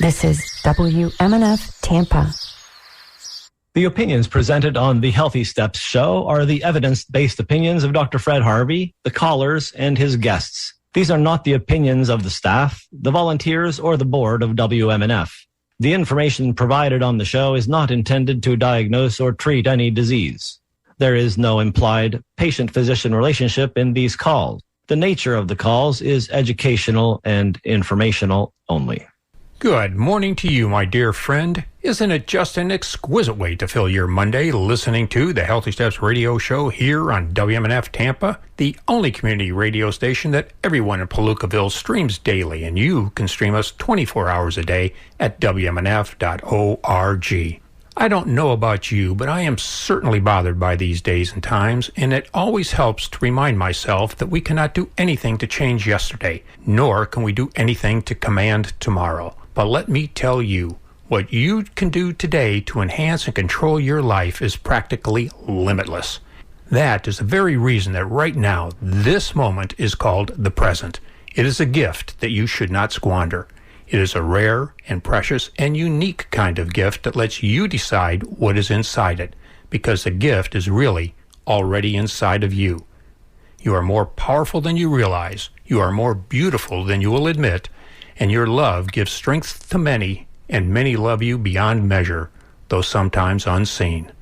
This is WMNF Tampa. The opinions presented on the Healthy Steps show are the evidence-based opinions of Dr. Fred Harvey, the callers, and his guests. These are not the opinions of the staff, the volunteers, or the board of WMNF. The information provided on the show is not intended to diagnose or treat any disease. There is no implied patient-physician relationship in these calls. The nature of the calls is educational and informational only. Good morning to you, my dear friend. Isn't it just an exquisite way to fill your Monday listening to the Healthy Steps radio show here on WMNF Tampa, the only community radio station that everyone in Palookaville streams daily, and you can stream us 24 hours a day at WMNF.org. I don't know about you, but I am certainly bothered by these days and times, and it always helps to remind myself that we cannot do anything to change yesterday, nor can we do anything to command tomorrow. But let me tell you, what you can do today to enhance and control your life is practically limitless. That is the very reason that right now, this moment is called the present. It is a gift that you should not squander. It is a rare and precious and unique kind of gift that lets you decide what is inside it, because the gift is really already inside of you. You are more powerful than you realize. You are more beautiful than you will admit, and your love gives strength to many, and many love you beyond measure, though sometimes unseen.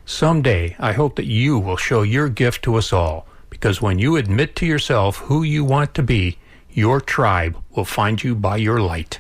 Someday, I hope that you will show your gift to us all, because when you admit to yourself who you want to be, your tribe will find you by your light.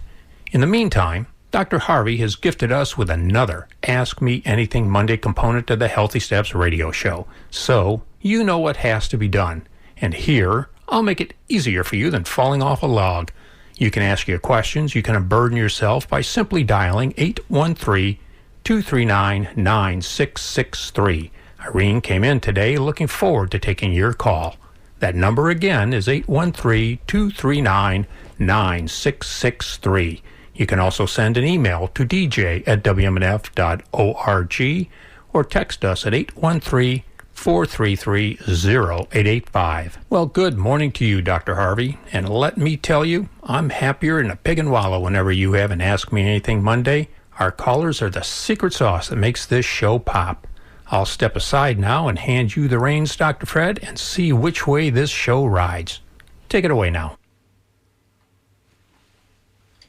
In the meantime, Dr. Harvey has gifted us with another Ask Me Anything Monday component of the Healthy Steps radio show. So, you know what has to be done. And here, I'll make it easier for you than falling off a log. You can ask your questions. You can unburden yourself by simply dialing 813-239-9663. Irene came in today looking forward to taking your call. That number again is 813-239-9663. You can also send an email to dj@wmnf.org or text us at 813-433-0885. Well, good morning to you, Dr. Harvey. And let me tell you, I'm happier than a pig in wallow whenever you have an Ask Me Anything Monday. Our callers are the secret sauce that makes this show pop. I'll step aside now and hand you the reins, Dr. Fred, and see which way this show rides. Take it away now.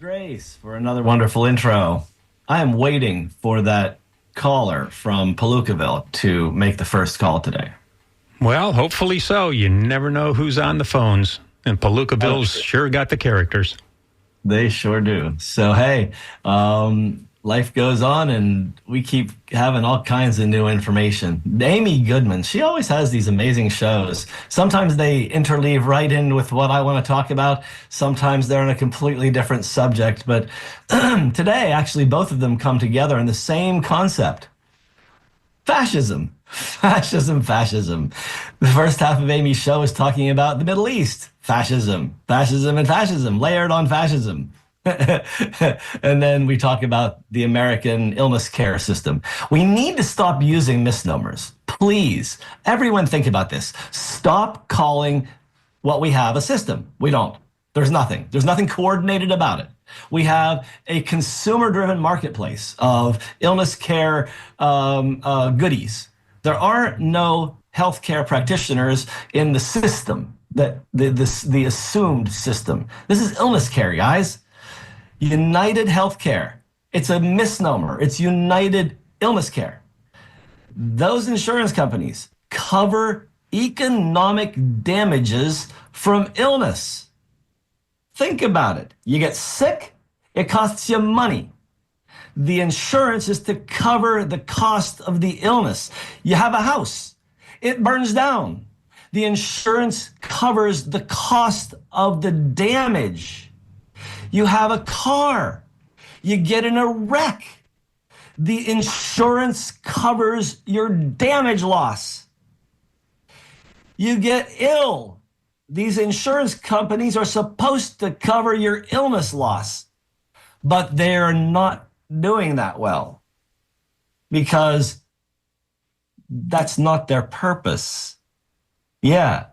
Grace, for another wonderful intro. I am waiting for that caller from Palookaville to make the first call today. Well, hopefully so. You never know who's on the phones. And Palookaville's sure got the characters. They sure do. So, hey, life goes on, and we keep having all kinds of new information. Amy Goodman, she always has these amazing shows. Sometimes they interleave right in with what I want to talk about. Sometimes they're on a completely different subject. But today, actually, both of them come together in the same concept. Fascism. Fascism. The first half of Amy's show is talking about the Middle East. Fascism and fascism, layered on fascism. And then we talk about the American illness care system. We need to stop using misnomers. Please, everyone think about this. Stop calling what we have a system. We don't. There's nothing. There's nothing coordinated about it. We have a consumer-driven marketplace of illness care goodies. There are no healthcare practitioners in the system, that the assumed system. This is illness care, guys. United Healthcare. It's a misnomer. It's United Illness Care. Those insurance companies cover economic damages from illness. Think about it. You get sick, it costs you money. The insurance is to cover the cost of the illness. You have a house, it burns down. The insurance covers the cost of the damage. You have a car, you get in a wreck. The insurance covers your damage loss. You get ill. These insurance companies are supposed to cover your illness loss, but they're not doing that well because that's not their purpose. Yeah,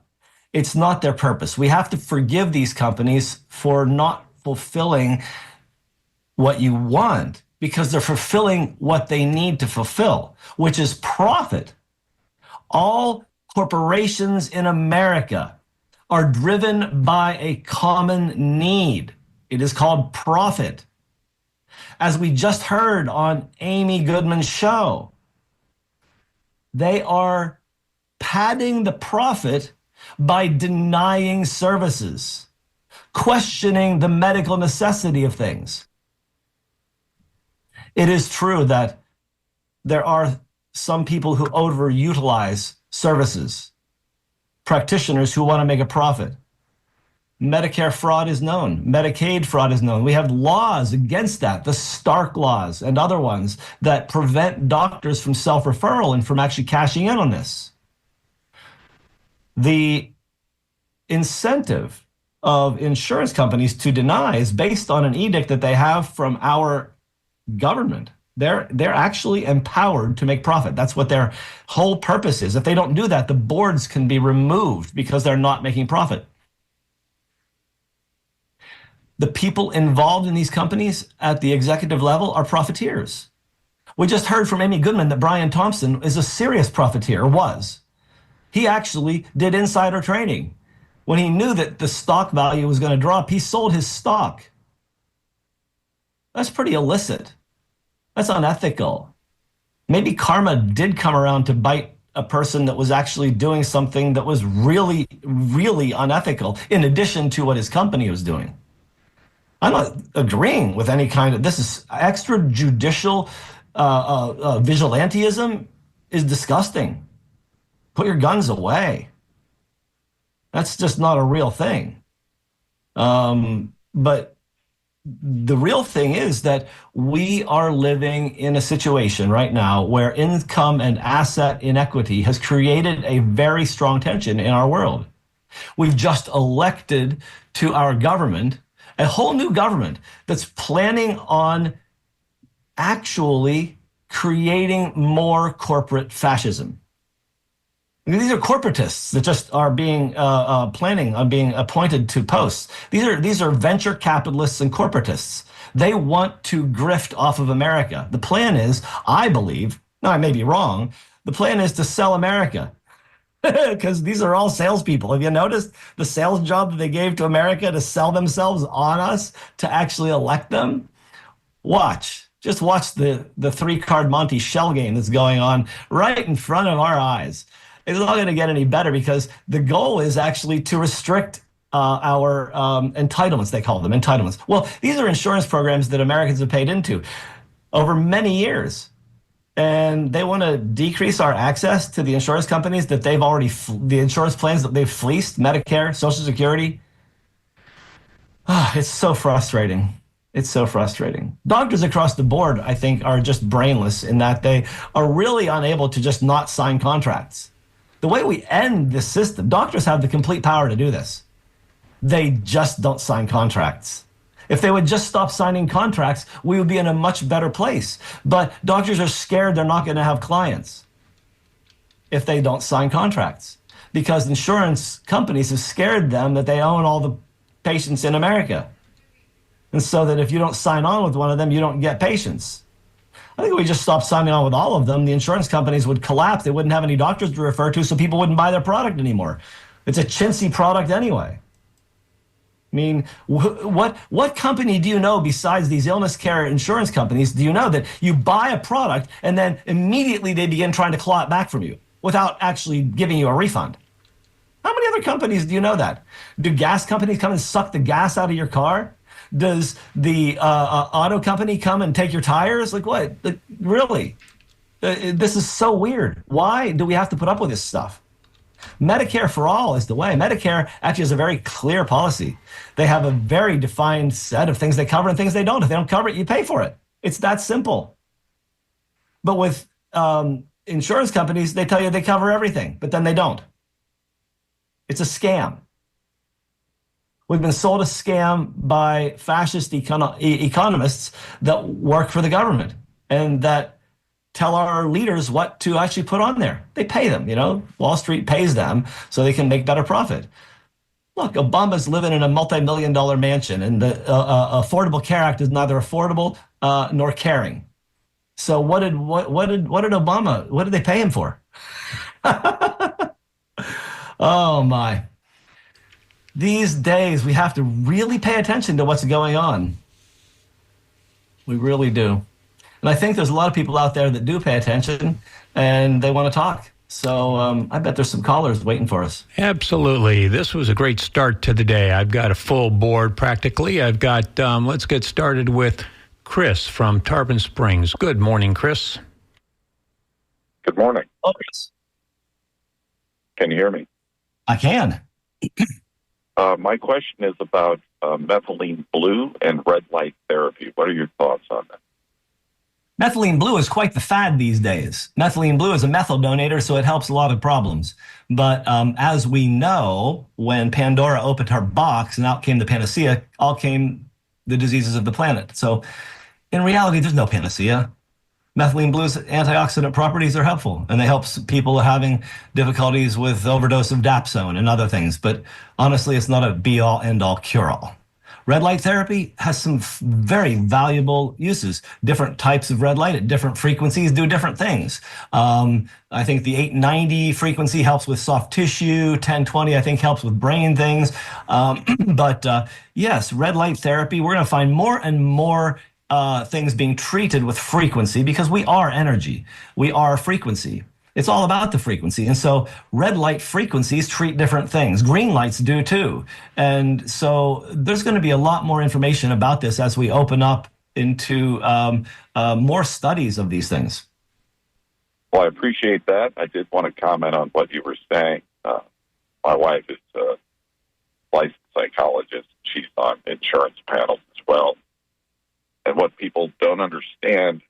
it's not their purpose. We have to forgive these companies for not fulfilling what you want because they're fulfilling what they need to fulfill, which is profit. All corporations in America are driven by a common need. It is called profit. As we just heard on Amy Goodman's show, they are padding the profit by denying services, questioning the medical necessity of things. It is true that there are some people who overutilize services, practitioners who want to make a profit. Medicare fraud is known. Medicaid fraud is known. We have laws against that, the Stark laws and other ones that prevent doctors from self-referral and from actually cashing in on this. The incentive of insurance companies to deny is based on an edict that they have from our government. They're actually empowered to make profit. That's what their whole purpose is. If they don't do that, the boards can be removed because they're not making profit. The people involved in these companies at the executive level are profiteers. We just heard from Amy Goodman that Brian Thompson is a serious profiteer, was. He actually did insider trading. When he knew that the stock value was going to drop, he sold his stock. That's pretty illicit. That's unethical. Maybe karma did come around to bite a person that was actually doing something that was really, really unethical, in addition to what his company was doing. I'm not agreeing with any kind of, this is extrajudicial vigilantism is disgusting. Put your guns away. That's just not a real thing. But the real thing is that we are living in a situation right now where income and asset inequity has created a very strong tension in our world. We've just elected to our government a whole new government that's planning on actually creating more corporate fascism. These are corporatists that just are being planning on being appointed to posts. These are venture capitalists and corporatists. They want to grift off of America. The plan is, I believe, now I may be wrong, the plan is to sell America. Because these are all salespeople. Have you noticed the sales job that they gave to America to sell themselves on us to actually elect them? Just watch the three-card Monte shell game that's going on right in front of our eyes. It's not going to get any better because the goal is actually to restrict our entitlements, they call them, entitlements. Well, these are insurance programs that Americans have paid into over many years. And they want to decrease our access to the insurance companies that they've already, the insurance plans that they've fleeced, Medicare, Social Security. It's so frustrating. It's so frustrating. Doctors across the board, I think, are just brainless in that they are really unable to just not sign contracts. The way we end this system, doctors have the complete power to do this. They just don't sign contracts. If they would just stop signing contracts, we would be in a much better place. But doctors are scared they're not going to have clients if they don't sign contracts because insurance companies have scared them that they own all the patients in America. And so that if you don't sign on with one of them, you don't get patients. I think if we just stopped signing on with all of them, the insurance companies would collapse. They wouldn't have any doctors to refer to, so people wouldn't buy their product anymore. It's a chintzy product anyway. I mean, what company do you know besides these illness care insurance companies do you know that you buy a product and then immediately they begin trying to claw it back from you without actually giving you a refund? How many other companies do you know that? Do gas companies come and suck the gas out of your car? Does the auto company come and take your tires? Like what? Like, really? This is so weird. Why do we have to put up with this stuff? Medicare for all is the way. Medicare actually has a very clear policy. They have a very defined set of things they cover and things they don't. If they don't cover it, you pay for it. It's that simple. But with insurance companies, they tell you they cover everything, but then they don't. It's a scam. We've been sold a scam by fascist economists that work for the government and that tell our leaders what to actually put on there. They pay them, Wall Street pays them so they can make better profit. Look, Obama's living in a multi-million-dollar mansion, and the Affordable Care Act is neither affordable nor caring. So what did they pay him for? Oh my. These days we have to really pay attention to what's going on. We really do. And I think there's a lot of people out there that do pay attention and they want to talk. So I bet there's some callers waiting for us. Absolutely. This was a great start to the day. I've got a full board practically. I've got, let's get started with Chris from Tarpon Springs. Good morning, Chris. Good morning. Oh, Chris. Can you hear me? I can. My question is about methylene blue and red light therapy. What are your thoughts on that? Methylene blue is quite the fad these days. Methylene blue is a methyl donator, so it helps a lot of problems. But as we know, when Pandora opened her box and out came the panacea, all came the diseases of the planet. So in reality, there's no panacea. Methylene blue's antioxidant properties are helpful, and they help people having difficulties with overdose of dapsone and other things. But honestly, it's not a be-all, end-all, cure-all. Red light therapy has some very valuable uses. Different types of red light at different frequencies do different things. I think the 890 frequency helps with soft tissue. 1020, I think, helps with brain things. But yes, red light therapy, we're going to find more and more things being treated with frequency because we are energy. We are frequency. It's all about the frequency. And so red light frequencies treat different things. Green lights do too. And so there's going to be a lot more information about this as we open up into more studies of these things. Well, I appreciate that. I did want to comment on what you were saying. My wife is a licensed psychologist. She's on insurance panels as well. And what people don't understand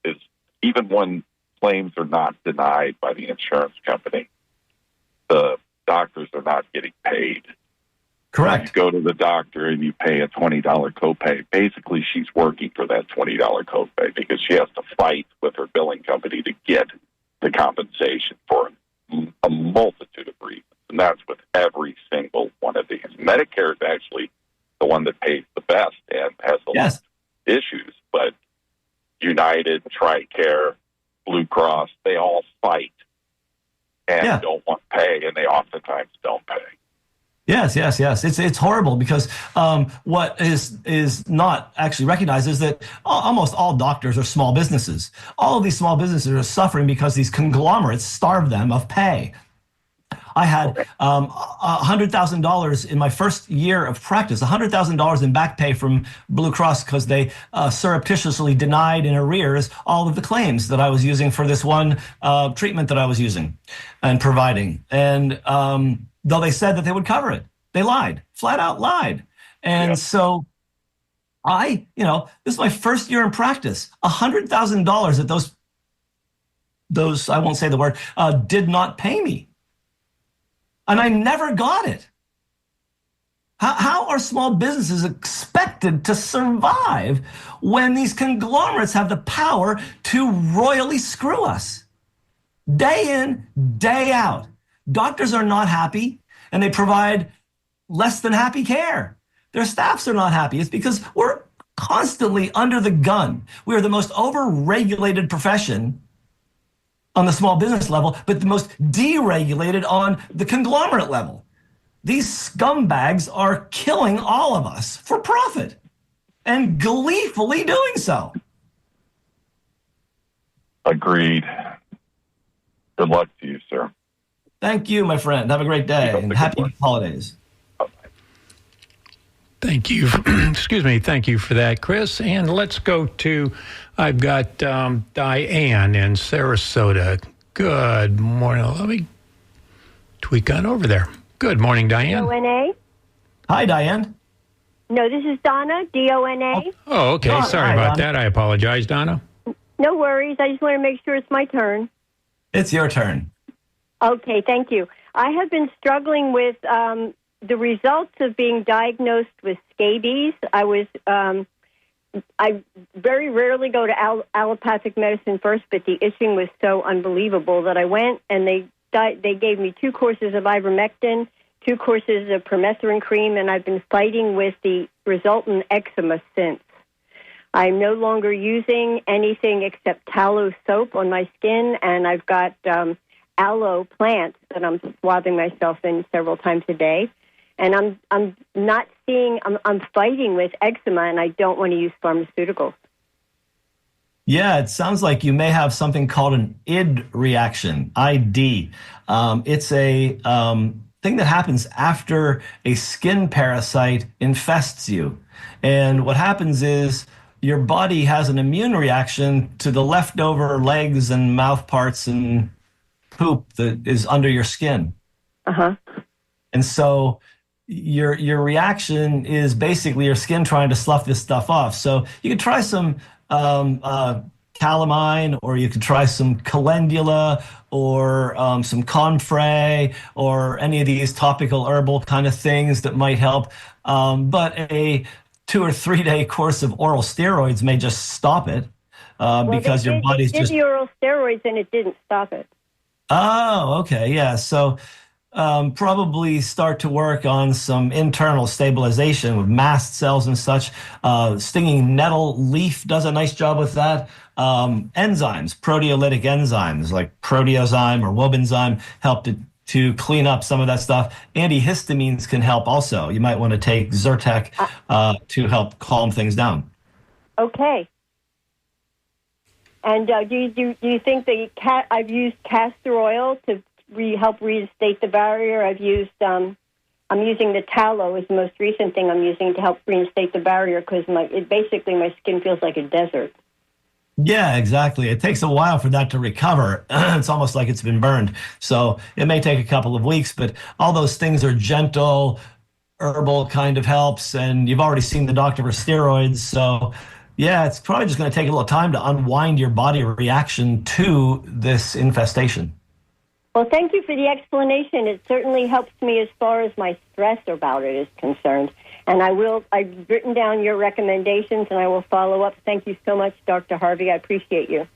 is even when claims are not denied by the insurance company, the doctors are not getting paid. Correct. You go to the doctor and you pay a $20 copay. Basically, she's working for that $20 copay because she has to fight with her billing company to get the compensation for a multitude of reasons. And that's with every single one of these. Medicare is actually the one that pays the best and has the least issues. But United, TRICARE, Blue Cross, they all fight and don't want to pay, and they oftentimes don't pay. Yes. It's horrible because what is not actually recognized is that almost all doctors are small businesses. All of these small businesses are suffering because these conglomerates starve them of pay. I had $100,000 in my first year of practice, $100,000 in back pay from Blue Cross because they surreptitiously denied in arrears all of the claims that I was using for this one treatment that I was using and providing. And though they said that they would cover it, they lied, flat out lied. And so this is my first year in practice, $100,000 that those, I won't say the word, did not pay me. And I never got it. How are small businesses expected to survive when these conglomerates have the power to royally screw us? Day in, day out. Doctors are not happy, and they provide less than happy care. Their staffs are not happy. It's because we're constantly under the gun. We are the most overregulated profession on the small business level, but the most deregulated on the conglomerate level. These scumbags are killing all of us for profit and gleefully doing so. Agreed. Good luck to you, sir. Thank you, my friend. Have a great day and happy holidays. Thank you. Excuse me. Thank you for that, Chris. And let's go to, I've got Diane in Sarasota. Good morning. Let me tweak on over there. Good morning, Diane. D-O-N-A? Hi, Diane. No, this is Donna, D-O-N-A. Oh, okay. Oh, Sorry hi, about Donna. that. I apologize, Donna. No worries. I just want to make sure it's my turn. It's your turn. Okay, thank you. I have been struggling with the results of being diagnosed with scabies. I very rarely go to allopathic medicine first, but the itching was so unbelievable that I went and they gave me 2 courses of ivermectin 2 courses of permethrin cream, and I've been fighting with the resultant eczema since. I'm no longer using anything except tallow soap on my skin, and I've got aloe plants that I'm swathing myself in several times a day. And I'm fighting with eczema, and I don't want to use pharmaceuticals. Yeah, it sounds like you may have something called an ID reaction, ID. It's a thing that happens after a skin parasite infests you. And what happens is your body has an immune reaction to the leftover legs and mouth parts and poop that is under your skin. Uh-huh. And so your reaction is basically your skin trying to slough this stuff off. So you could try some calamine, or you could try some calendula, or some comfrey, or any of these topical herbal kind of things that might help. But a 2 or 3 day course of oral steroids may just stop it because your body's just... They did the oral steroids and it didn't stop it. Oh, okay, yeah. So probably start to work on some internal stabilization with mast cells and such. Stinging nettle leaf does a nice job with that. Enzymes, proteolytic enzymes like proteozyme or wobenzyme help to clean up some of that stuff. Antihistamines can help also. You might want to take Zyrtec to help calm things down. Okay. And do you think I've used castor oil to help reinstate the barrier? I'm using the tallow is the most recent thing I'm using to help reinstate the barrier, because basically my skin feels like a desert. Yeah, exactly. It takes a while for that to recover. It's almost like it's been burned. So it may take a couple of weeks, but all those things are gentle, herbal kind of helps, and you've already seen the doctor for steroids. So yeah, it's probably just going to take a little time to unwind your body reaction to this infestation. Well, thank you for the explanation. It certainly helps me as far as my stress about it is concerned. And I've written down your recommendations, and I will follow up. Thank you so much, Dr. Harvey. I appreciate you.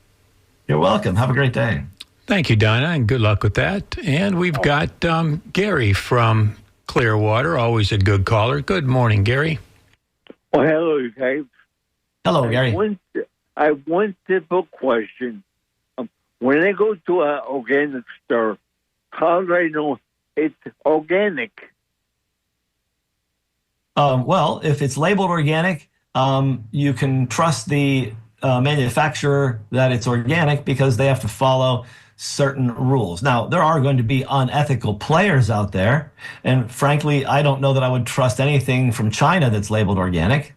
You're welcome. Have a great day. Thank you, Donna, and good luck with that. And we've got Gary from Clearwater, always a good caller. Good morning, Gary. Well, hello, guys. Hello, Gary. I have one simple question. When I go to an organic store, how do I know it's organic? Well, if it's labeled organic, you can trust the manufacturer that it's organic because they have to follow certain rules. Now, there are going to be unethical players out there, and frankly, I don't know that I would trust anything from China that's labeled organic.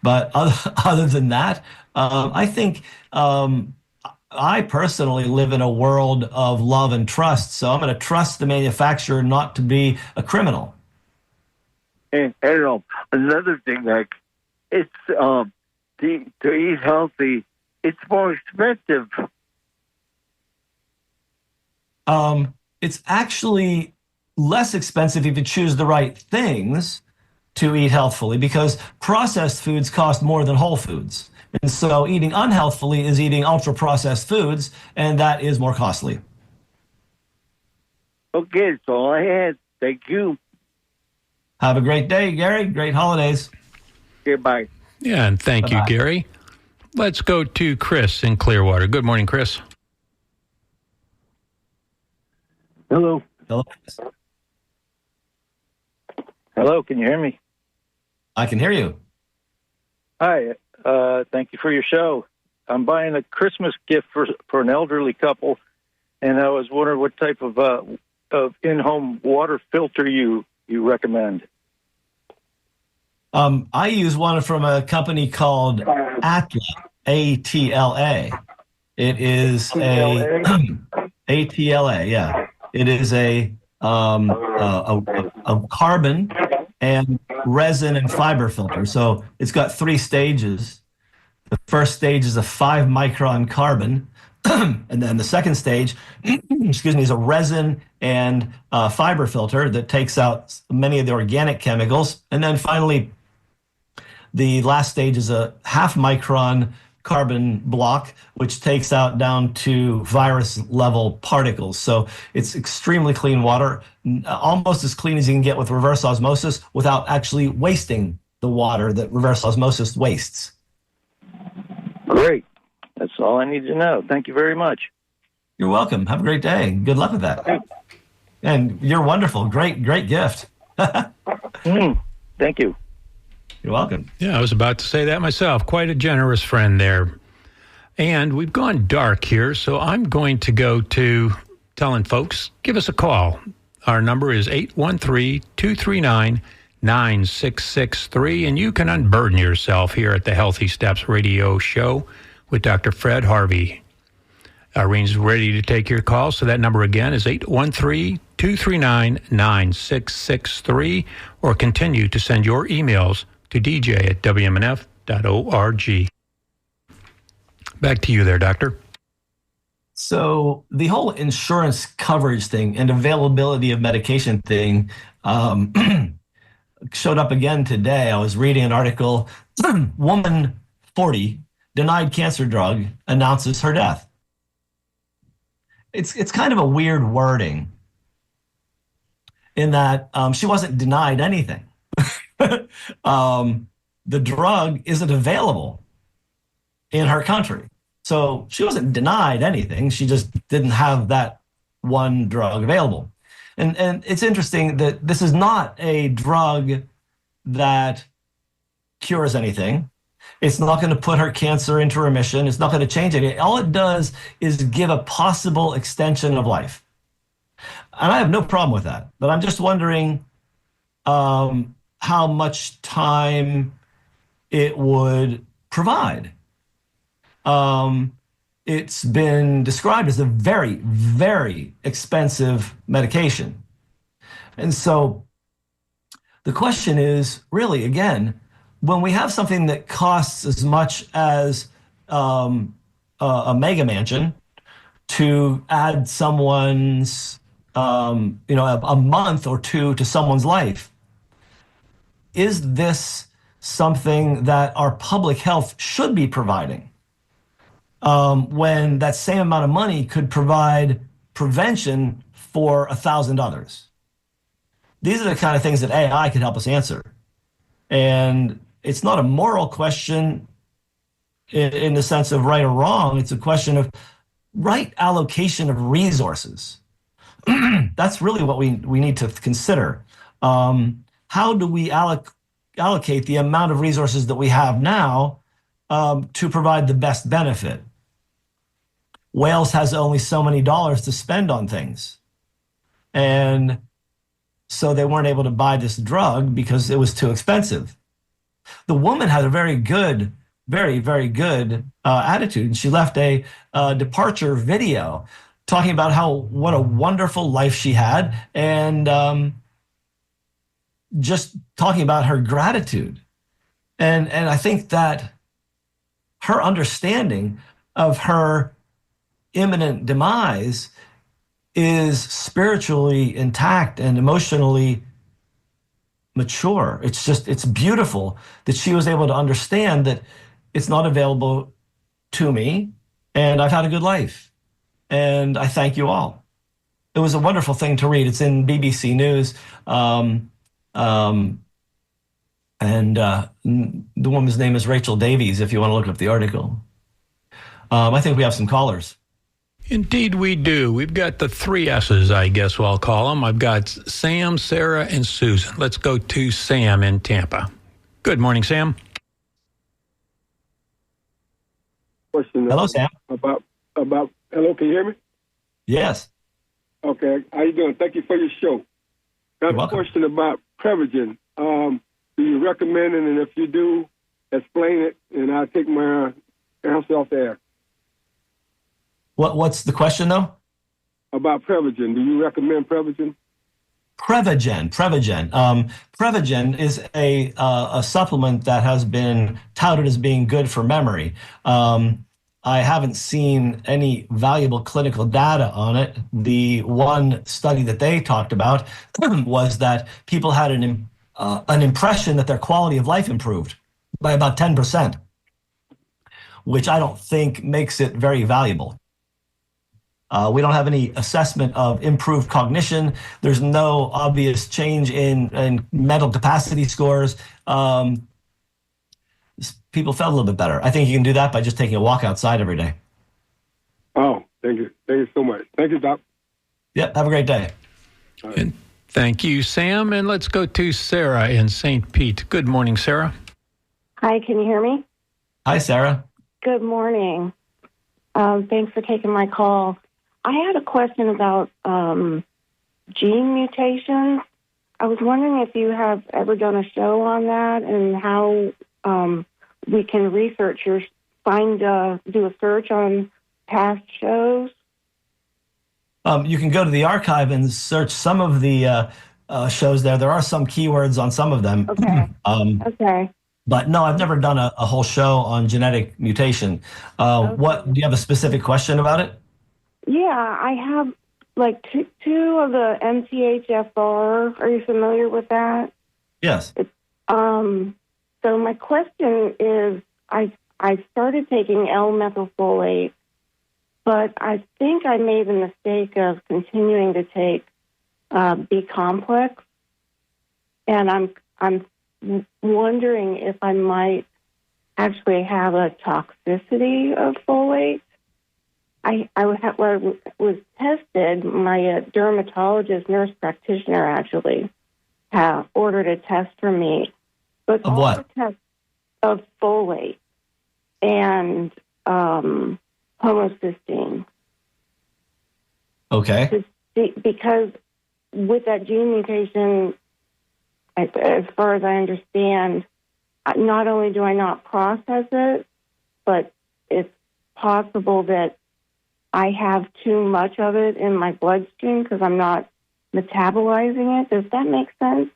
But other than that, I think I personally live in a world of love and trust, so I'm going to trust the manufacturer not to be a criminal. And I don't know, another thing, like, it's to eat healthy, it's more expensive. It's actually less expensive if you choose the right things to eat healthfully, because processed foods cost more than whole foods. And so eating unhealthfully is eating ultra-processed foods, and that is more costly. Okay, that's all I had. Thank you. Have a great day, Gary. Great holidays. Goodbye. Yeah, and thank you, Gary. Let's go to Chris in Clearwater. Good morning, Chris. Hello. Hello. Hello, can you hear me? I can hear you. Hi, thank you for your show. I'm buying a Christmas gift for an elderly couple, and I was wondering what type of in-home water filter you recommend. I use one from a company called Atla, A-T-L-A. It is a A-T-L-A, yeah. It is a carbon and resin and fiber filter. So it's got 3 stages. The first stage is a 5-micron carbon, and then the second stage, is a resin and fiber filter that takes out many of the organic chemicals. And then finally, the last stage is a 0.5-micron carbon block, which takes out down to virus level particles. So it's extremely clean water, almost as clean as you can get with reverse osmosis without actually wasting the water that reverse osmosis wastes. Great. That's all I need to know. Thank you very much. You're welcome. Have a great day. Good luck with that. And you're wonderful. Great gift. Thank you. You're welcome. Yeah, I was about to say that myself. Quite a generous friend there. And we've gone dark here, so I'm going to go to telling folks, give us a call. Our number is 813-239-9663, and you can unburden yourself here at the Healthy Steps Radio Show with Dr. Fred Harvey. Irene's ready to take your call, so that number again is 813-239-9663, or continue to send your emails to dj@wmnf.org. Back to you there, Doctor. So the whole insurance coverage thing and availability of medication thing showed up again today. I was reading an article, woman 40, denied cancer drug, announces her death. It's kind of a weird wording in that she wasn't denied anything. The drug isn't available in her country. So she wasn't denied anything. She just didn't have that one drug available. And it's interesting that this is not a drug that cures anything. It's not going to put her cancer into remission. It's not going to change it. All it does is give a possible extension of life. And I have no problem with that. But I'm just wondering how much time it would provide. It's been described as a very, very expensive medication. And so the question is really, again, when we have something that costs as much as a mega mansion to add someone's, a month or two to someone's life, is this something that our public health should be providing? When that same amount of money could provide prevention for 1,000 others. These are the kind of things that AI can help us answer. And it's not a moral question in the sense of right or wrong. It's a question of right allocation of resources. That's really what we need to consider. How do we allocate the amount of resources that we have now to provide the best benefit? Wales has only so many dollars to spend on things. And so they weren't able to buy this drug because it was too expensive. The woman had a very good, very, very good attitude. And she left a departure video talking about what a wonderful life she had, and just talking about her gratitude. And I think that her understanding of her imminent demise is spiritually intact and emotionally mature. It's beautiful that she was able to understand that it's not available to me, and I've had a good life. And I thank you all. It was a wonderful thing to read. It's in BBC News. And the woman's name is Rachel Davies, if you want to look up the article. I think we have some callers. Indeed we do. We've got the three S's, I guess I'll call them. I've got Sam, Sarah, and Susan. Let's go to Sam in Tampa. Good morning, Sam. Question. Hello, Sam. Hello, can you hear me? Yes. Okay, how you doing? Thank you for your show. I have a question about Prevagen. Do you recommend it? And if you do, explain it, and I'll take my answer off the air. What's the question, though? About Prevagen. Do you recommend Prevagen? Prevagen. Prevagen is a supplement that has been touted as being good for memory. I haven't seen any valuable clinical data on it. The one study that they talked about was that people had an impression that their quality of life improved by about 10%. which I don't think makes it very valuable. We don't have any assessment of improved cognition. There's no obvious change in mental capacity scores. People felt a little bit better. I think you can do that by just taking a walk outside every day. Oh, thank you. Thank you so much. Thank you, Doc. Yep, have a great day. Right. And thank you, Sam. And let's go to Sarah in St. Pete. Good morning, Sarah. Hi, can you hear me? Hi, Sarah. Good morning. Thanks for taking my call. I had a question about gene mutations. I was wondering if you have ever done a show on that and how we can research do a search on past shows. You can go to the archive and search some of the shows there. There are some keywords on some of them. Okay. Okay. But no, I've never done a whole show on genetic mutation. Okay. What do you have a specific question about it? Yeah, I have like two of the MTHFR. Are you familiar with that? Yes. So my question is, I started taking L-methylfolate, but I think I made the mistake of continuing to take B-complex, and I'm wondering if I might actually have a toxicity of folate. I was tested. My dermatologist, nurse practitioner, actually ordered a test for me. But of what? The tests of folate and homocysteine. Okay. Because with that gene mutation, as far as I understand, not only do I not process it, but it's possible that I have too much of it in my bloodstream because I'm not metabolizing it. Does that make sense?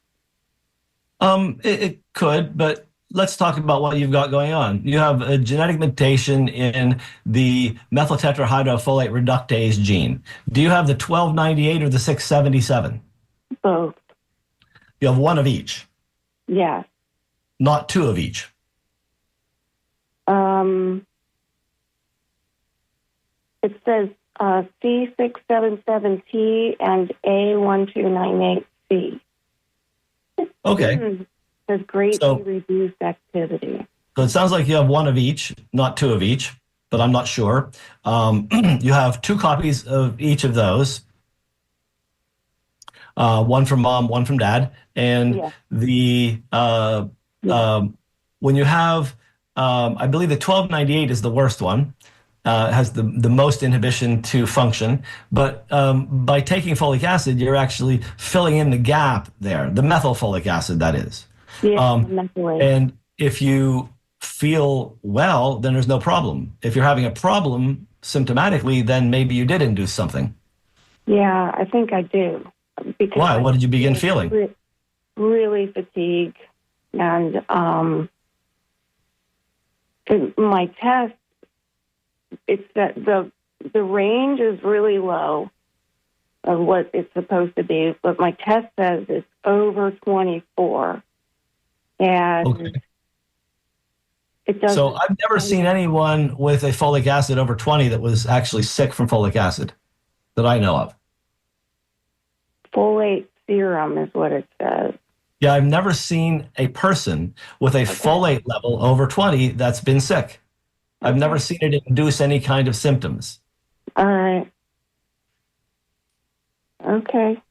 It could, but let's talk about what you've got going on. You have a genetic mutation in the methyltetrahydrofolate reductase gene. Do you have the 1298 or the 677? Both. You have one of each. Yes. Not two of each. It says C677T and A1298C. Okay. It says greatly reduced activity. So it sounds like you have one of each, not two of each, but I'm not sure. You have two copies of each of those. One from mom, one from dad. And when you have, I believe the 1298 is the worst one. Has the most inhibition to function. But by taking folic acid, you're actually filling in the gap there, the methylfolic acid, that is. Yeah, and if you feel well, then there's no problem. If you're having a problem symptomatically, then maybe you did induce something. Yeah, I think I do. Because why? What did you begin feeling? Really fatigued. And my test, it's that the range is really low of what it's supposed to be, but my test says it's over 24. And it doesn't. So I've never seen anyone with a folic acid over 20 that was actually sick from folic acid that I know of. Folate serum is what it says. Yeah, I've never seen a person with a folate level over 20 that's been sick. I've never seen it induce any kind of symptoms. All right. Okay.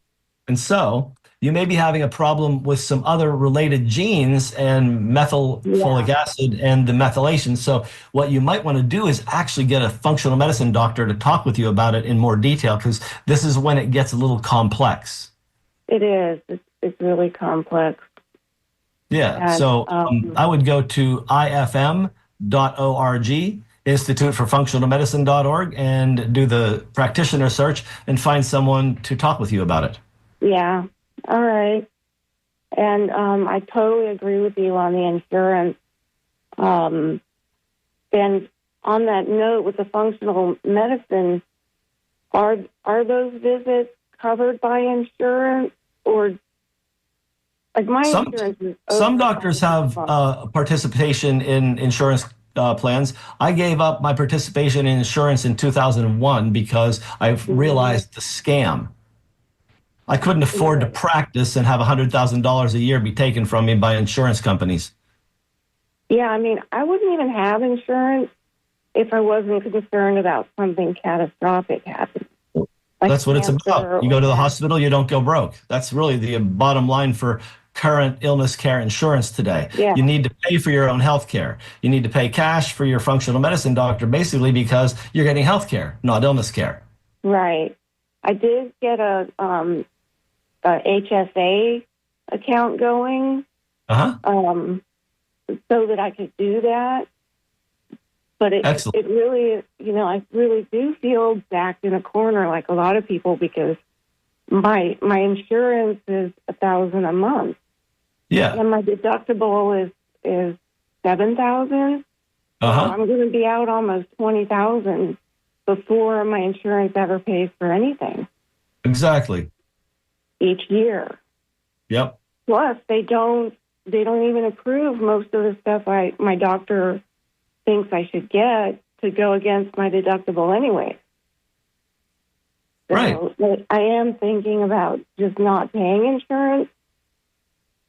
And so you may be having a problem with some other related genes and methylfolic acid and the methylation. So what you might want to do is actually get a functional medicine doctor to talk with you about it in more detail, because this is when it gets a little complex. It is. It's really complex. Yeah. And, so I would go to ifm.org, Institute for Functional Medicine.org, and do the practitioner search and find someone to talk with you about it. Yeah. All right. And I totally agree with you on the insurance. And on that note, with the functional medicine, are those visits covered by insurance, or like my insurance is some doctors have participation in insurance plans. I gave up my participation in insurance in 2001 because I realized the scam. I couldn't afford to practice and have $100,000 a year be taken from me by insurance companies. Yeah, I mean, I wouldn't even have insurance if I wasn't concerned about something catastrophic happening. Like that's what it's about. You go to the hospital, you don't go broke. That's really the bottom line for current illness care insurance today. Yeah. You need to pay for your own health care. You need to pay cash for your functional medicine doctor, basically because you're getting health care, not illness care. Right. I did get a HSA account going, so that I could do that. But it really, I really do feel backed in a corner like a lot of people because my insurance is $1,000 a month. Yeah. And my deductible is $7,000. So I'm going to be out almost $20,000 before my insurance ever pays for anything. Exactly. Each year. Yep. Plus, they don't even approve most of the stuff my doctor thinks I should get to go against my deductible anyway. So right. I am thinking about just not paying insurance,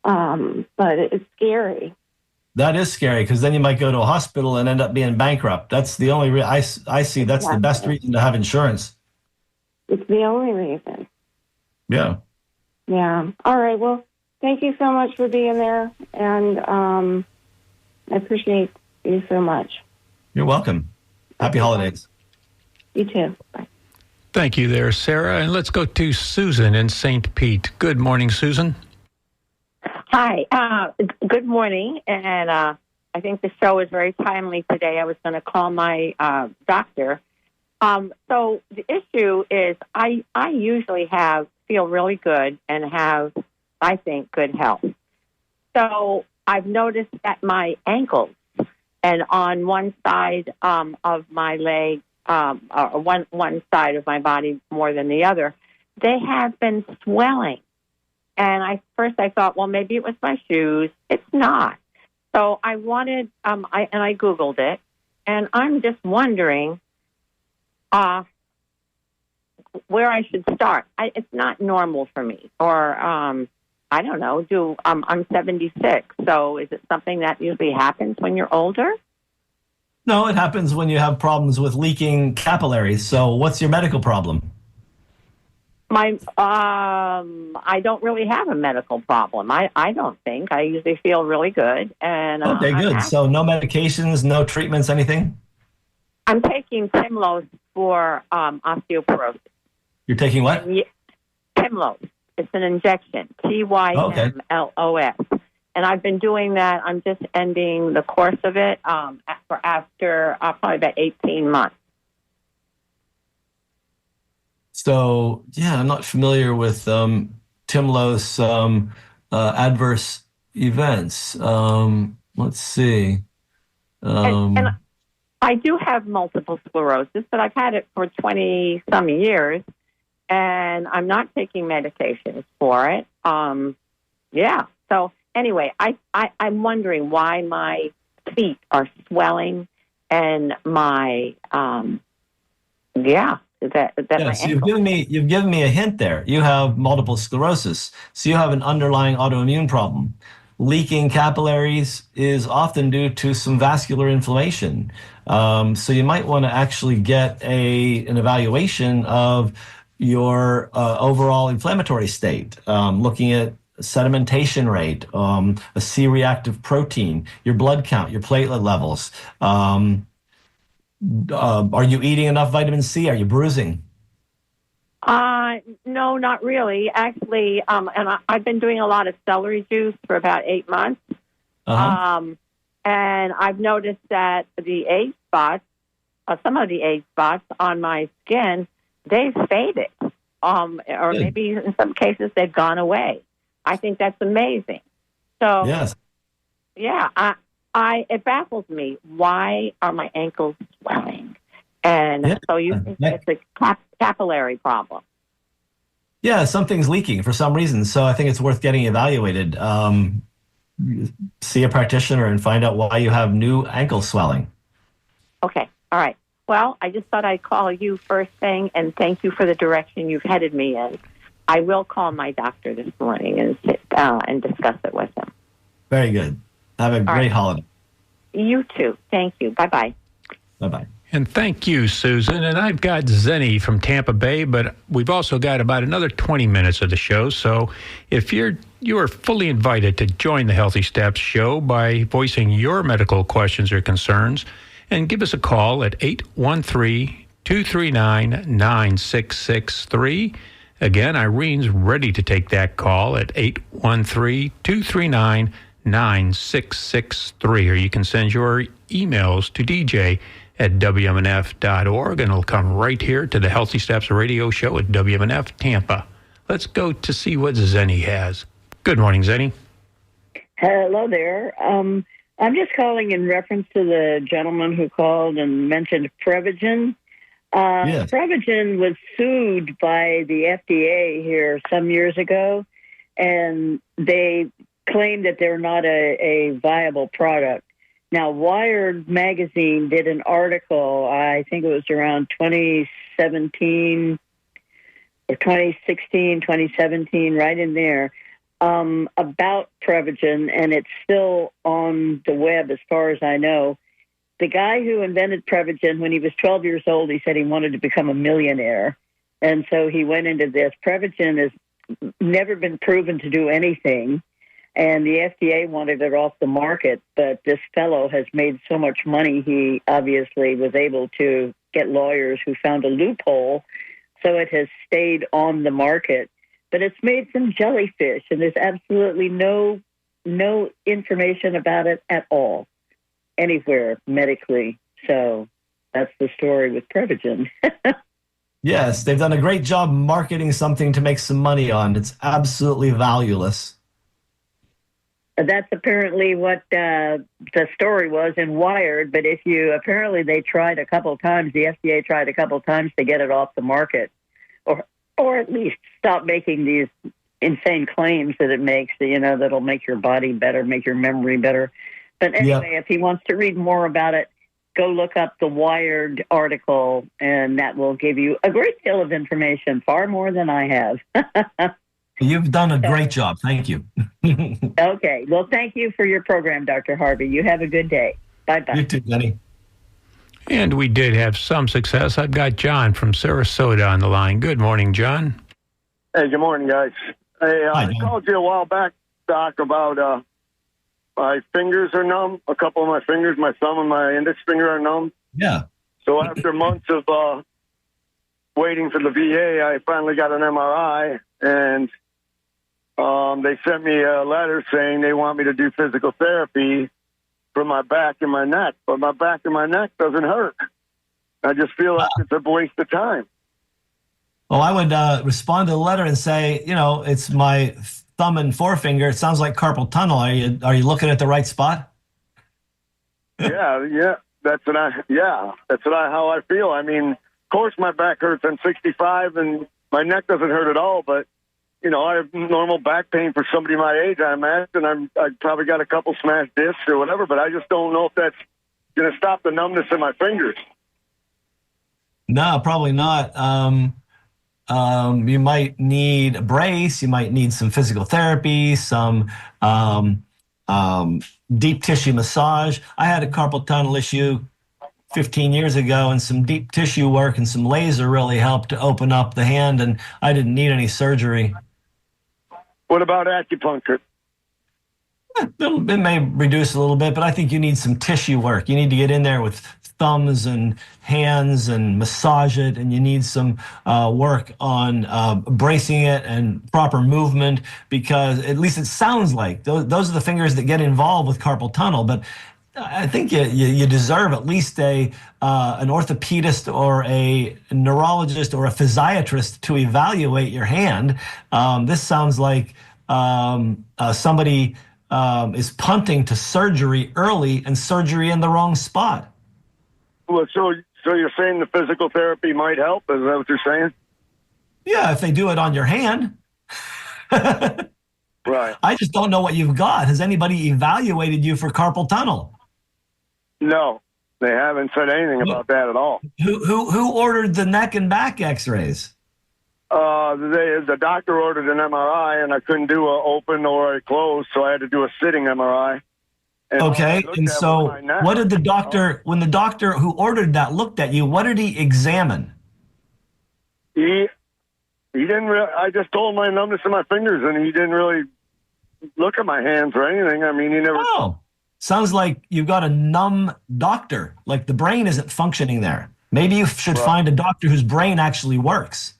but it's scary. That is scary because then you might go to a hospital and end up being bankrupt. That's the only I see. That's the best reason to have insurance. It's the only reason. Yeah. Yeah. All right. Well, thank you so much for being there, and I appreciate you so much. You're welcome. Happy holidays. You too. Bye. Thank you there, Sarah. And let's go to Susan in St. Pete. Good morning, Susan. Hi. Good morning. And I think the show is very timely today. I was going to call my doctor. So the issue is I usually feel really good and have, I think, good health. So I've noticed that my ankles and on one side of my leg, or one side of my body more than the other, they have been swelling. And first I thought, well, maybe it was my shoes. It's not. So I wanted, I Googled it, and I'm just wondering where I should start. It's not normal for me, or I don't know. I'm 76, so is it something that usually happens when you're older? No, it happens when you have problems with leaking capillaries. So what's your medical problem? I don't really have a medical problem. I don't think. I usually feel really good. And okay, good. So no medications, no treatments, anything? I'm taking Timlos for osteoporosis. You're taking what? Timlos. It's an injection, Tymlos. And I've been doing that. I'm just ending the course of it after probably about 18 months. So, yeah, I'm not familiar with Timlos adverse events. Let's see. And I do have multiple sclerosis, but I've had it for 20-some years, and I'm not taking medications for it. Yeah. So anyway, I'm wondering why my feet are swelling and my So you've given me a hint there. You have multiple sclerosis, so you have an underlying autoimmune problem. Leaking capillaries is often due to some vascular inflammation. So you might want to actually get an evaluation of your overall inflammatory state, looking at sedimentation rate, a C-reactive protein, your blood count, your platelet levels. Are you eating enough vitamin C? Are you bruising? No, not really. Actually, and I've been doing a lot of celery juice for about 8 months. And I've noticed that the age spots, some of the age spots on my skin, they've faded. Or Good. Maybe in some cases they've gone away. I think that's amazing. So, yes. Yeah, it baffles me. Why are my ankles swelling? And so you think it's a capillary problem. Yeah, something's leaking for some reason. So I think it's worth getting evaluated. See a practitioner and find out why you have new ankle swelling. Okay. All right. Well, I just thought I'd call you first thing, and thank you for the direction you've headed me in. I will call my doctor this morning and sit and discuss it with him. Very good. Have a great holiday. You too. Thank you. Bye-bye. Bye-bye. And thank you, Susan. And I've got Zenny from Tampa Bay, but we've also got about another 20 minutes of the show. So if you are fully invited to join the Healthy Steps show by voicing your medical questions or concerns, and give us a call at 813-239-9663. Again, Irene's ready to take that call at 813-239-9663. Or you can send your emails to dj@wmnf.org, and it'll come right here to the Healthy Steps radio show at WMNF Tampa. Let's go to see what Zenny has. Good morning, Zenny. Hello there. I'm just calling in reference to the gentleman who called and mentioned Prevagen. Yes. Prevagen was sued by the FDA here some years ago, and they claimed that they're not a viable product. Now, Wired magazine did an article, I think it was around 2017 or 2016, 2017, right in there, about Prevagen, and it's still on the web as far as I know. The guy who invented Prevagen, when he was 12 years old, he said he wanted to become a millionaire. And so he went into this. Prevagen has never been proven to do anything, and the FDA wanted it off the market, but this fellow has made so much money, he obviously was able to get lawyers who found a loophole, so it has stayed on the market. But it's made from jellyfish, and there's absolutely no information about it at all, anywhere medically. So that's the story with Prevagen. Yes, they've done a great job marketing something to make some money on. It's absolutely valueless. That's apparently what the story was in Wired, but apparently they tried a couple times, the FDA tried a couple times to get it off the market, or at least stop making these insane claims that it makes, that'll make your body better, make your memory better. But anyway, If he wants to read more about it, go look up the Wired article, and that will give you a great deal of information, far more than I have. You've done a great job. Thank you. Okay. Well, thank you for your program, Dr. Harvey. You have a good day. Bye-bye. You too, Jenny. And we did have some success. I've got John from Sarasota on the line. Good morning, John. Hey, good morning, guys. Hey, I called you a while back, Doc, about my fingers are numb. A couple of my fingers, my thumb and my index finger are numb. Yeah. So after months of waiting for the VA, I finally got an MRI, and they sent me a letter saying they want me to do physical therapy for my back and my neck, but my back and my neck doesn't hurt. I just feel like it's a waste of time. Well, I would respond to the letter and say, it's my thumb and forefinger. It sounds like carpal tunnel. Are you looking at the right spot? Yeah. That's how I feel. I mean, of course my back hurts. I'm 65 and my neck doesn't hurt at all, but I have normal back pain for somebody my age, I imagine. I probably got a couple smashed discs or whatever, but I just don't know if that's going to stop the numbness in my fingers. No, probably not. You might need a brace. You might need some physical therapy, some deep tissue massage. I had a carpal tunnel issue 15 years ago, and some deep tissue work and some laser really helped to open up the hand, and I didn't need any surgery. What about acupuncture? It may reduce a little bit, but I think you need some tissue work. You need to get in there with thumbs and hands and massage it, and you need some work on bracing it and proper movement, because at least it sounds like those are the fingers that get involved with carpal tunnel. But I think you deserve at least an orthopedist or a neurologist or a physiatrist to evaluate your hand. This sounds like somebody is punting to surgery early and surgery in the wrong spot. Well, so you're saying the physical therapy might help? Is that what you're saying? Yeah, if they do it on your hand. Right. I just don't know what you've got. Has anybody evaluated you for carpal tunnel? No. They haven't said anything about that at all. Who ordered the neck and back X-rays? The doctor ordered an MRI, and I couldn't do a open or a closed, so I had to do a sitting MRI. And okay, and so what did the doctor, when the doctor who ordered that looked at you, what did he examine? He didn't really, I just told him my numbness in my fingers, and he didn't really look at my hands or anything. I mean, he never... Oh, sounds like you've got a numb doctor, like the brain isn't functioning there. Maybe you should find a doctor whose brain actually works.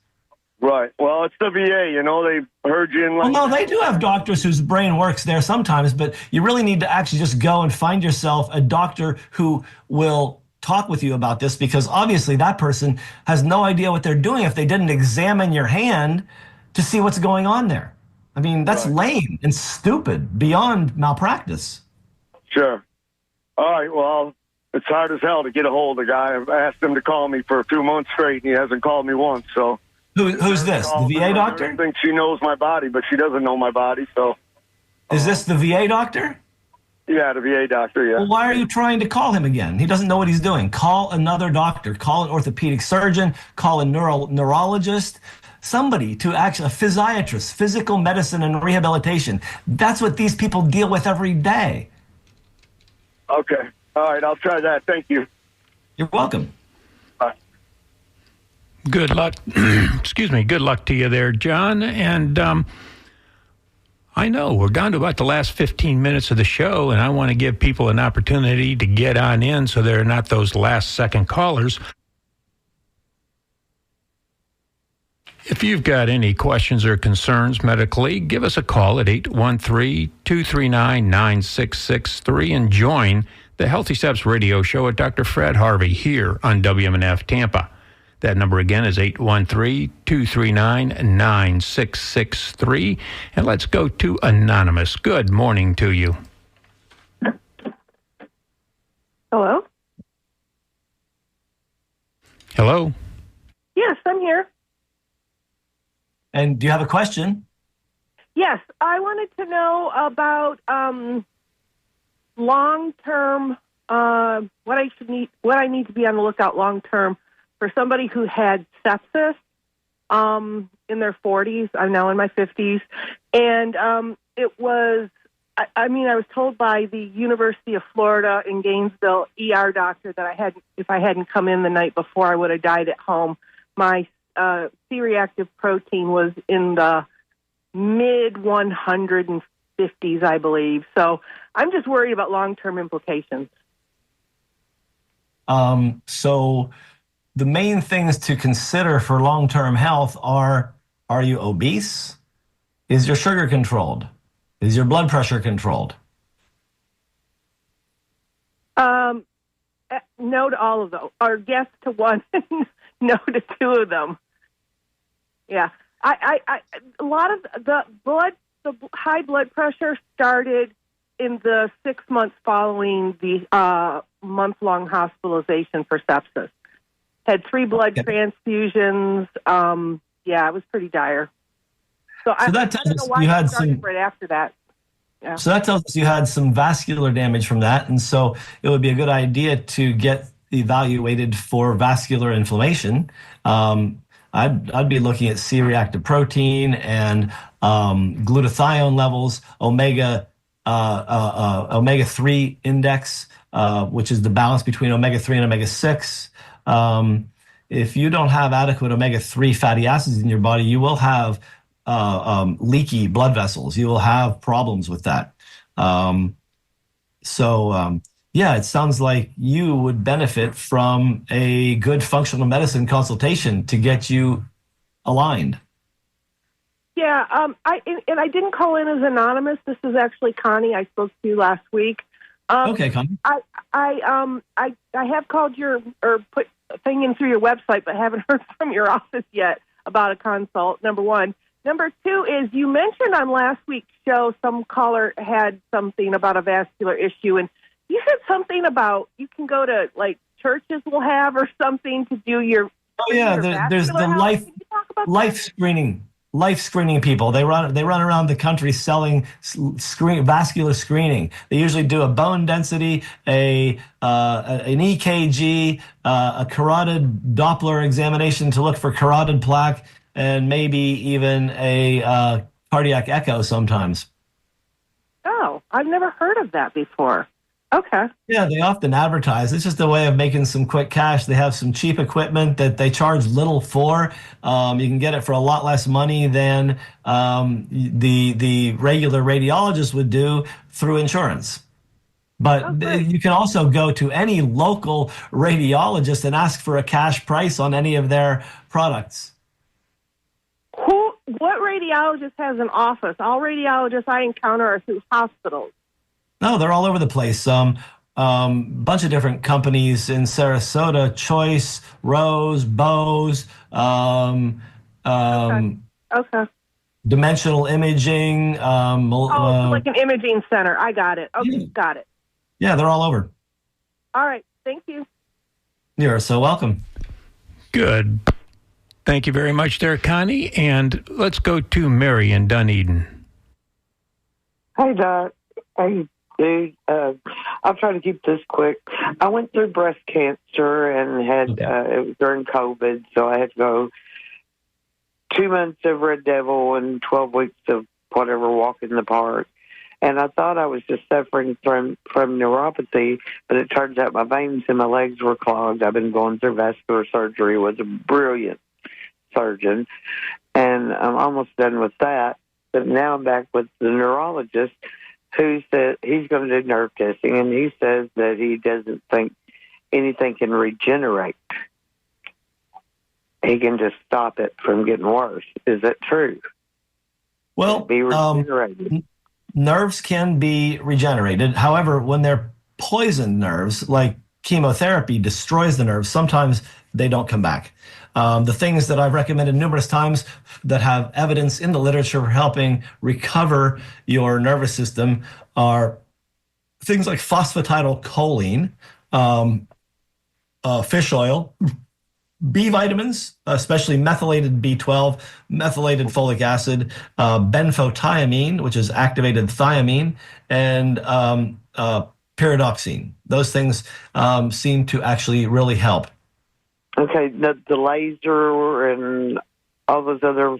Right. Well, it's the VA, you know, they heard you in like... Well, no, they do have doctors whose brain works there sometimes, but you really need to actually just go and find yourself a doctor who will talk with you about this, because obviously that person has no idea what they're doing if they didn't examine your hand to see what's going on there. I mean, that's lame and stupid, beyond malpractice. Sure. All right, well, it's hard as hell to get a hold of the guy. I've asked him to call me for 2 months straight, and he hasn't called me once, so... Who's this? The VA doctor? I think she knows my body, but she doesn't know my body, so... Is this the VA doctor? Yeah, the VA doctor, yeah. Well, why are you trying to call him again? He doesn't know what he's doing. Call another doctor. Call an orthopedic surgeon. Call a neurologist. Somebody to actually, a physiatrist, physical medicine and rehabilitation. That's what these people deal with every day. Okay. All right, I'll try that. Thank you. You're welcome. Bye. Good luck. Excuse me. Good luck to you there, John. And I know we're down to about the last 15 minutes of the show, and I want to give people an opportunity to get on in so they're not those last-second callers. If you've got any questions or concerns medically, give us a call at 813-239-9663 and join the Healthy Steps radio show at Dr. Fred Harvey here on WMNF Tampa. That number again is 813-239-9663. And let's go to Anonymous. Good morning to you. Hello? Hello? Yes, I'm here. And do you have a question? Yes, I wanted to know about long-term, what I need to be on the lookout long-term for somebody who had sepsis in their 40s. I'm now in my 50s. And it was, I was told by the University of Florida in Gainesville ER doctor that if I hadn't come in the night before, I would have died at home. My C-reactive protein was in the mid-150s, I believe. So I'm just worried about long-term implications. So the main things to consider for long-term health are you obese? Is your sugar controlled? Is your blood pressure controlled? No to all of those, or yes to one, no to two of them. Yeah, I a lot of the high blood pressure started in the 6 months following the month-long hospitalization for sepsis. Had 3 blood transfusions. Yeah, it was pretty dire. So I don't know why you had some right after that. Yeah. So that tells us you had some vascular damage from that, and so it would be a good idea to get evaluated for vascular inflammation. I'd be looking at C-reactive protein and glutathione levels, omega-3 index, which is the balance between omega-3 and omega-6. If you don't have adequate omega-3 fatty acids in your body, you will have leaky blood vessels. You will have problems with that. Yeah, it sounds like you would benefit from a good functional medicine consultation to get you aligned. Yeah, I didn't call in as anonymous. This is actually Connie. I spoke to you last week. Okay, Connie. I have called or put a thing in through your website, but haven't heard from your office yet about a consult. Number one. Number two is you mentioned on last week's show some caller had something about a vascular issue, and you said something about you can go to like churches will have or something to do your. Oh yeah, there's the life screening. life screening people. They run around the country selling vascular screening. They usually do a bone density, an EKG, a carotid Doppler examination to look for carotid plaque, and maybe even a cardiac echo sometimes. Oh, I've never heard of that before. Okay. Yeah, they often advertise. It's just a way of making some quick cash. They have some cheap equipment that they charge little for. You can get it for a lot less money than the regular radiologist would do through insurance. But you can also go to any local radiologist and ask for a cash price on any of their products. What radiologist has an office? All radiologists I encounter are through hospitals. No, they're all over the place. Bunch of different companies in Sarasota: Choice, Rose, Bose, Okay. Dimensional Imaging. It's like an imaging center. I got it. Okay, got it. Yeah, they're all over. All right. Thank you. You're so welcome. Good. Thank you very much there, Connie. And let's go to Mary in Dunedin. Hey, Doc. Hey, dude. I'll try to keep this quick. I went through breast cancer and had it was during COVID, so I had to go 2 months of Red Devil and 12 weeks of whatever walk in the park. And I thought I was just suffering from neuropathy, but it turns out my veins in my legs were clogged. I've been going through vascular surgery with a brilliant surgeon, and I'm almost done with that. But now I'm back with the neurologist who said he's going to do nerve testing, and he says that he doesn't think anything can regenerate. He can just stop it from getting worse. Is that true? Well, be regenerated. Nerves can be regenerated. However, when they're poisoned nerves, like chemotherapy destroys the nerves, sometimes they don't come back. The things that I've recommended numerous times that have evidence in the literature for helping recover your nervous system are things like phosphatidylcholine, fish oil, B vitamins, especially methylated B12, methylated folic acid, benfotiamine, which is activated thiamine, and pyridoxine. Those things seem to actually really help. Okay, the laser and all those other...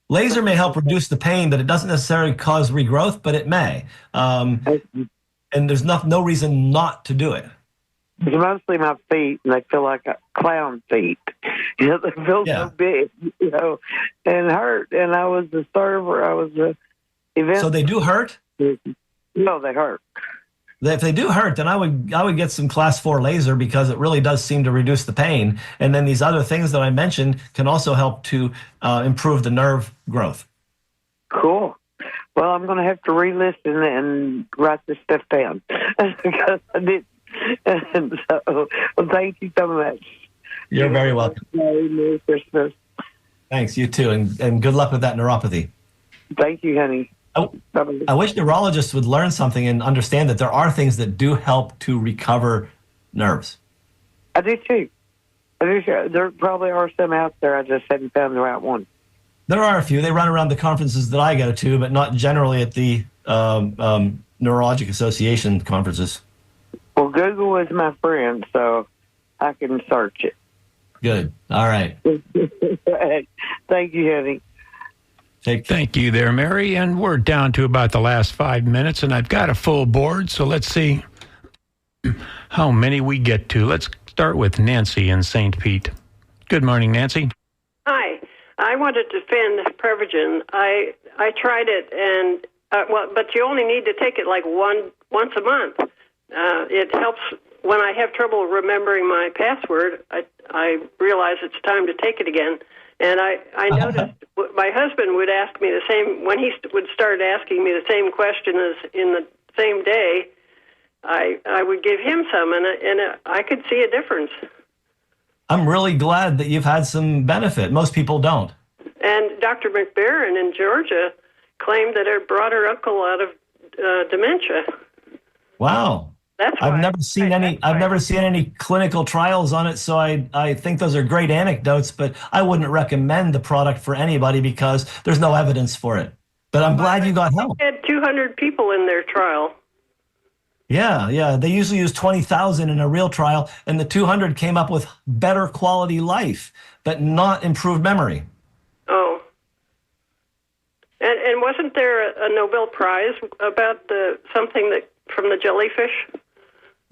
Laser may help reduce the pain, but it doesn't necessarily cause regrowth, but it may. And there's no reason not to do it. It's mostly my feet, and they feel like clown feet. They feel so big, and hurt. And I was a server. I was a event. So they do hurt? No, they hurt. If they do hurt, then I would get some class 4 laser, because it really does seem to reduce the pain. And then these other things that I mentioned can also help to improve the nerve growth. Cool. Well, I'm going to have to re-listen and write this stuff down because I did. And so, well, thank you so much. You're very welcome. Merry Christmas. Thanks, you too, and good luck with that neuropathy. Thank you, honey. I wish neurologists would learn something and understand that there are things that do help to recover nerves. I do too. There probably are some out there. I just hadn't found the right one. There are a few. They run around the conferences that I go to, but not generally at the Neurologic Association conferences. Well, Google is my friend, so I can search it. Good. All right. Thank you, honey. Thank you there, Mary. And we're down to about the last 5 minutes, and I've got a full board, so let's see how many we get to. Let's start with Nancy in St. Pete. Good morning, Nancy. Hi. I want to defend Prevagen. I tried it, and but you only need to take it like once a month. It helps when I have trouble remembering my password. I realize it's time to take it again. And I noticed my husband would ask me the same, when he would start asking me the same question as in the same day, I would give him some, and I could see a difference. I'm really glad that you've had some benefit. Most people don't. And Dr. McBaron in Georgia claimed that it brought her uncle out of dementia. Wow. That's why I've never seen any clinical trials on it, so I think those are great anecdotes, but I wouldn't recommend the product for anybody because there's no evidence for it. But I'm glad you got help. They had 200 people in their trial. Yeah. They usually use 20,000 in a real trial, and the 200 came up with better quality life, but not improved memory. Oh. And wasn't there a Nobel Prize about something that from the jellyfish?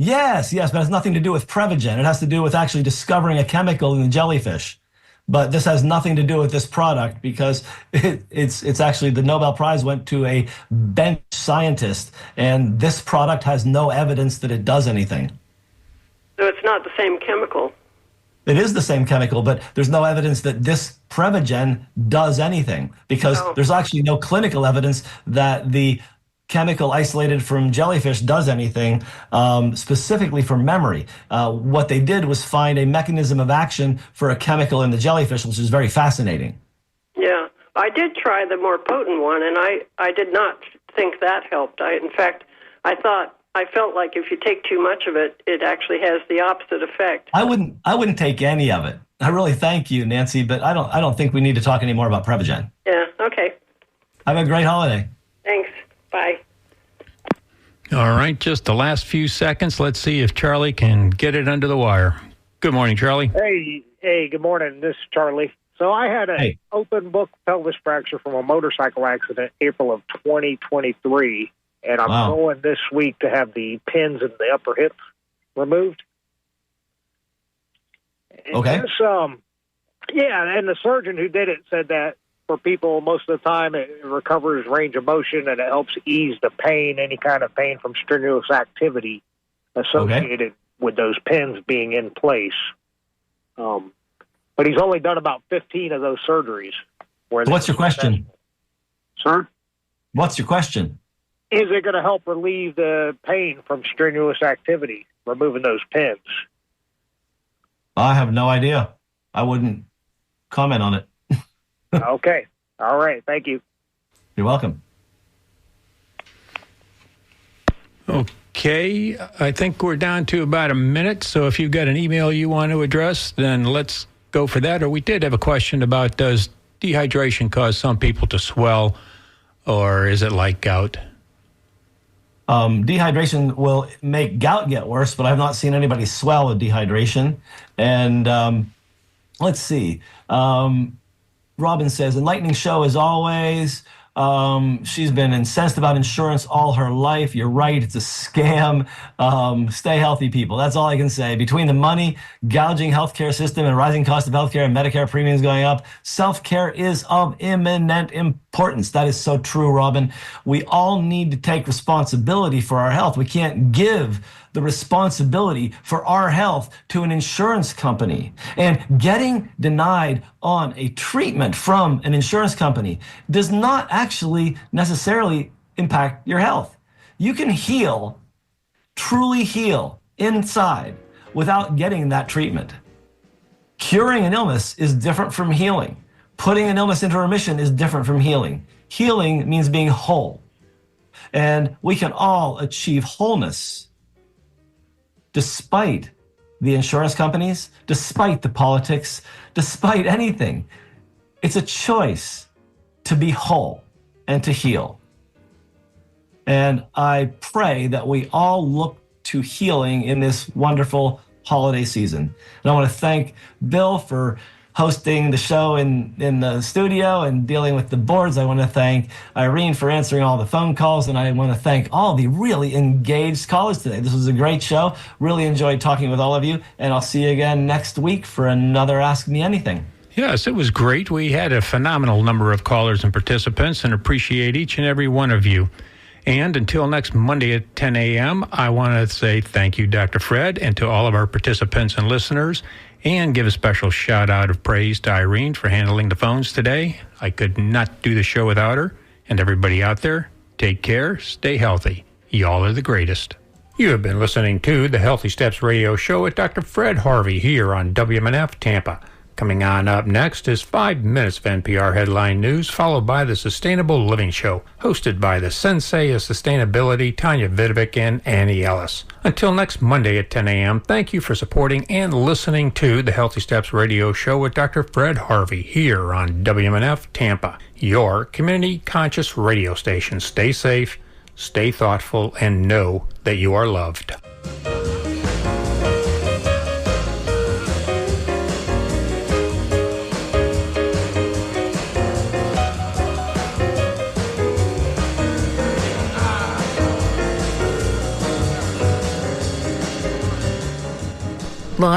Yes, but it has nothing to do with Prevagen. It has to do with actually discovering a chemical in the jellyfish. But this has nothing to do with this product because it's actually the Nobel Prize went to a bench scientist, and this product has no evidence that it does anything. So it's not the same chemical. It is the same chemical, but there's no evidence that this Prevagen does anything because there's actually no clinical evidence that the chemical isolated from jellyfish does anything specifically for memory. What they did was find a mechanism of action for a chemical in the jellyfish, which is very fascinating. Yeah, I did try the more potent one, and I did not think that helped. In fact, I felt like if you take too much of it, it actually has the opposite effect. I wouldn't take any of it. I really thank you, Nancy, but I don't think we need to talk anymore about Prevagen. Yeah, okay. Have a great holiday. Thanks. Bye. All right, just the last few seconds. Let's see if Charlie can get it under the wire. Good morning, Charlie. Hey, good morning. This is Charlie. So I had an open book pelvis fracture from a motorcycle accident April of 2023, and I'm going this week to have the pins in the upper hip removed. Okay. And the surgeon who did it said that for people, most of the time, it recovers range of motion and it helps ease the pain, any kind of pain from strenuous activity associated with those pins being in place. But he's only done about 15 of those surgeries. What's your question? Sir? What's your question? Is it going to help relieve the pain from strenuous activity, removing those pins? I have no idea. I wouldn't comment on it. Okay. All right. Thank you. You're welcome. Okay. I think we're down to about a minute. So if you've got an email you want to address, then let's go for that. Or we did have a question about, does dehydration cause some people to swell, or is it like gout? Dehydration will make gout get worse, but I've not seen anybody swell with dehydration. And let's see. Robin says, enlightening show as always. She's been incensed about insurance all her life. You're right, it's a scam. Stay healthy, people. That's all I can say. Between the money, gouging healthcare system, and rising cost of healthcare and Medicare premiums going up, self-care is of imminent importance. That is so true, Robin. We all need to take responsibility for our health. We can't give the responsibility for our health to an insurance company. And getting denied on a treatment from an insurance company does not actually necessarily impact your health. You can heal, truly heal inside without getting that treatment. Curing an illness is different from healing. Putting an illness into remission is different from healing. Healing means being whole. And we can all achieve wholeness despite the insurance companies, despite the politics, despite anything. It's a choice to be whole and to heal. And I pray that we all look to healing in this wonderful holiday season. And I want to thank Bill for hosting the show in the studio and dealing with the boards. I want to thank Irene for answering all the phone calls, and I want to thank all the really engaged callers today. This was a great show. Really enjoyed talking with all of you, and I'll see you again next week for another Ask Me Anything. Yes, it was great. We had a phenomenal number of callers and participants, and appreciate each and every one of you. And until next Monday at 10 a.m., I want to say thank you, Dr. Fred, and to all of our participants and listeners, and give a special shout out of praise to Irene for handling the phones today. I could not do the show without her. And everybody out there, take care, stay healthy. Y'all are the greatest. You have been listening to the Healthy Steps Radio Show with Dr. Fred Harvey here on WMNF Tampa. Coming on up next is 5 minutes of NPR headline news, followed by the Sustainable Living Show, hosted by the Sensei of Sustainability, Tanya Vidovic and Annie Ellis. Until next Monday at 10 a.m., thank you for supporting and listening to the Healthy Steps Radio Show with Dr. Fred Harvey here on WMNF Tampa, your community conscious radio station. Stay safe, stay thoughtful, and know that you are loved. Live